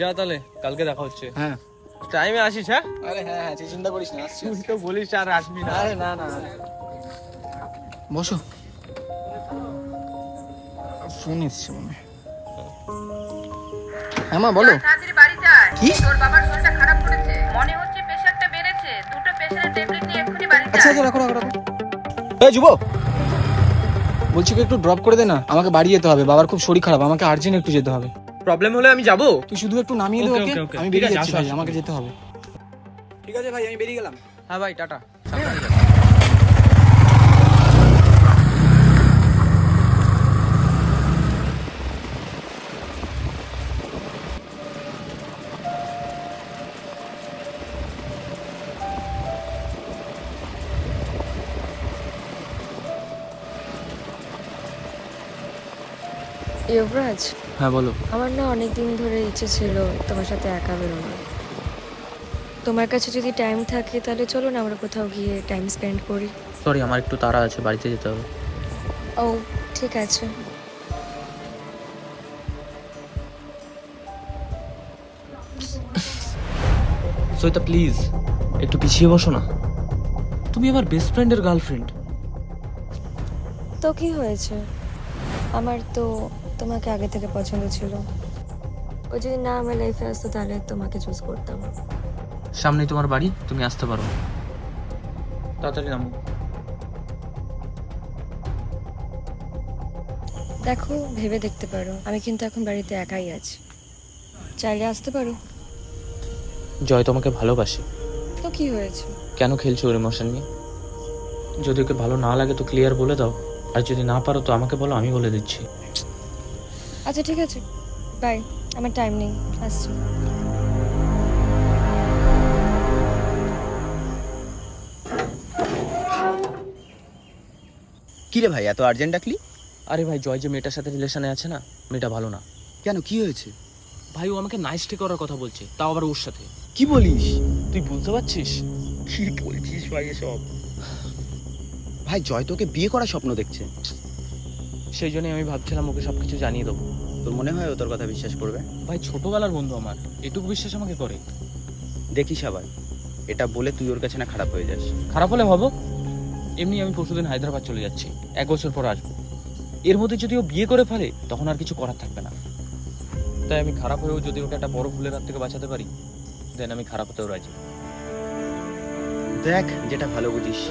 যা তাহলে, কালকে দেখা হচ্ছে। হ্যাঁ টাইমে আসিস। হ্যাঁ আরে হ্যাঁ হ্যাঁ তুই চিন্তা করিস না, আসছি। তুই তো বলিস আর আসবি না। আরে না না, বসো। ফোন এসছে মনে হয়। হ্যাঁ মা বলো। তাড়াতাড়ি বাড়িতে আয়। কি? তোর বাবার শরীরটা খারাপ করেছে, মনে হচ্ছে প্রেশারটা বেড়েছে। দুটো প্রেশারের ট্যাবলেট নিয়ে এক্ষুনি বাড়িতে আচ্ছা আয়। আচ্ছা রাখো রাখো রাখো। এই যুব, বলছি কি একটু ড্রপ করে দে না, আমাকে বাড়ি যেতে হবে, বাবার খুব শরীর খারাপ, আমাকে আর্জেন্ট একটু যেতে হবে। প্রবলেম হলে আমি যাবো। তুই শুধু একটু নামিয়ে দে Okay, ওকে, okay, okay. আমি ঠিক বেরিয়ে আছে, যাচ্ছি আসো, ভাই, আসো। আমাকে যেতে হবে। ঠিক আছে ভাই, আমি বেরিয়ে গেলাম। হ্যাঁ ভাই, টাটা। ইয়ুবরাজ, হ্যাঁ বলো। আমার না অনেক দিন ধরে ইচ্ছে ছিল তোমার সাথে একা বেরোনোর। তোমার কাছে যদি টাইম থাকে তাহলে চলো না আমরা কোথাও গিয়ে টাইম স্পেন্ড করি। সরি, আমার একটু তাড়া আছে, বাড়িতে যেতে হবে। ও ঠিক আছে। সৈতা প্লিজ একটু পিছিয়ে বসো না। তুমি আমার বেস্ট ফ্রেন্ডের গার্লফ্রেন্ড। তো কি হয়েছে, আমার তো তোমাকে আগে থেকে পছন্দ ছিল। ও যদি না আমার লাইফে আসতো তাহলে তোমাকে চুজ করতাম। সামনেই তোমার বাড়ি, তুমি আসতে পারো। তাড়াতাড়ি নামো। দেখো, ভেবে দেখতে পারো, আমি কিন্তু এখন বাড়িতে একাই আছি, চাইলে আসতে পারো। জয় তোমাকে ভালোবাসে। তো কি হয়েছে? কেন খেলছো ওর ইমোশন নিয়ে? যদি ওকে ভালো না লাগে তো ক্লিয়ার বলে দাও, আর যদি না পারো তো আমাকে বলো, আমি বলে দিচ্ছি। আচ্ছা ঠিক আছে, বাই, আমার টাইম নেই, আসছি। কি রে ভাই, এত আর্জেন্ট ডাকলি? আরে ভাই, জয় যে মেয়েটার সাথে রিলেশনে আছে না, মেয়েটা ভালো না। কেন, কি হয়েছে? ভাই ও আমাকে নাইসটি করার কথা বলছে, তাও আবার ওর সাথে। কি বলিস? তুই বুঝতে পারছিস? কি বলছিস ভাই এসব? ভাই জয় তোকে বিয়ে করার স্বপ্ন দেখছে। সেই জন্যই আমি ভাবছিলাম ওকে সবকিছু জানিয়ে দেবো। তোর মনে হয় ও তোর কথা বিশ্বাস করবে? ভাই ছোটবেলার বন্ধু আমার, এটুকু বিশ্বাস আমাকে করে। দেখিস আবার এটা বলে তুই ওর কাছে না খারাপ হয়ে যাস। খারাপ হলে ভাবো, এমনি আমি পরশুদিন হায়দ্রাবাদ চলে যাচ্ছি, 1 বছর পর আসবো। এর মধ্যে যদি ও বিয়ে করে ফেলে তখন আর কিছু করার থাকবে না। তাই আমি খারাপ হয়েও যদি ওকে একটা বড় ভুলের হাত থেকে বাঁচাতে পারি, দেন আমি খারাপ হতেও রাজি। দেখ যেটা ভালো বুঝিস।